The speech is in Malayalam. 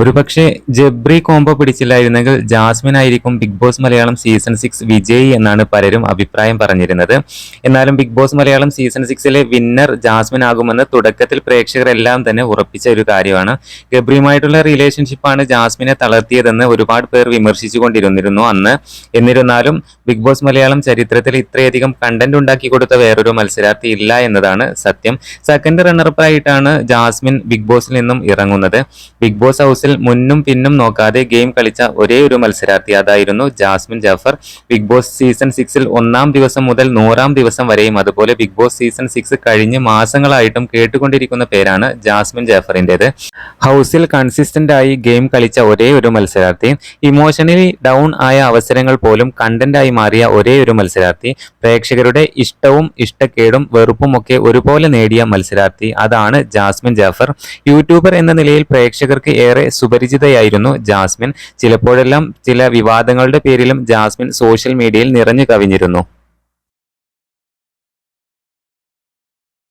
ഒരുപക്ഷെ ജബ്രി കോംബോ പിടിച്ചില്ലായിരുന്നെങ്കിൽ ജാസ്മിൻ ആയിരിക്കും ബിഗ് ബോസ് മലയാളം സീസൺ 6 വിജയി എന്നാണ് പലരും അഭിപ്രായം പറഞ്ഞിരുന്നത്. എന്നാലും ബിഗ് ബോസ് മലയാളം സീസൺ 6ലെ വിന്നർ ജാസ്മിൻ ആകുമെന്ന് തുടക്കത്തിൽ പ്രേക്ഷകരെല്ലാം തന്നെ ഉറപ്പിച്ച ഒരു കാര്യമാണ്. ഗബ്രിയുമായിട്ടുള്ള റിലേഷൻഷിപ്പാണ് ജാസ്മിനെ തളർത്തിയതെന്ന് ഒരുപാട് പേർ വിമർശിച്ചുകൊണ്ടിരുന്നിരുന്നു അന്ന്. എന്നിരുന്നാലും ബിഗ് ബോസ് മലയാളം ചരിത്രത്തിൽ ഇത്രയധികം കണ്ടന്റ് ഉണ്ടാക്കി കൊടുത്ത വേറൊരു മത്സരാർത്ഥി ഇല്ല എന്നതാണ് സത്യം. സെക്കൻഡ് റണ്ണറപ്പായിട്ടാണ് ജാസ്മിൻ ബിഗ് ബോസിൽ നിന്നും ഇറങ്ങുന്നത്. ബിഗ് ബോസ് ഹൗസിൽ മുന്നും പിന്നും നോക്കാതെ ഗെയിം കളിച്ച ഒരേ ഒരു മത്സരാർത്ഥി അതായിരുന്നു Jasmine Jaffar. Bigg Boss season 6ൽ 1-ാം ദിവസം മുതൽ 100-ാം ദിവസം വരെയും അതുപോലെ ബിഗ് ബോസ് സീസൺ 6 കഴിഞ്ഞ് മാസങ്ങളായിട്ടും കേട്ടുകൊണ്ടിരിക്കുന്ന പേരാണ് ജാസ്മിൻ ജാഫറിൻ്റെത്. ഹൗസിൽ കൺസിസ്റ്റന്റ് ആയി ഗെയിം കളിച്ച ഒരേ ഒരു മത്സരാർത്ഥി, ഇമോഷണലി ഡൗൺ ആയ അവസരങ്ങൾ പോലും കണ്ടന്റ് ആയി മാറിയ ഒരേ ഒരു മത്സരാർത്ഥി, പ്രേക്ഷകരുടെ ഇഷ്ടവും ഇഷ്ടക്കേടും വെറുപ്പും ഒക്കെ ഒരുപോലെ നേടിയ മത്സരാർത്ഥി, അതാണ് ജാസ്മിൻ ജാഫർ. യൂട്യൂബർ എന്ന നിലയിൽ പ്രേക്ഷകർക്ക് ഏറെ സുപരിചിതയായിരുന്നു ജാസ്മിൻ. ചിലപ്പോഴെല്ലാം ചില വിവാദങ്ങളുടെ പേരിലും ജാസ്മിൻ സോഷ്യൽ മീഡിയയിൽ നിറഞ്ഞു കവിഞ്ഞിരുന്നു.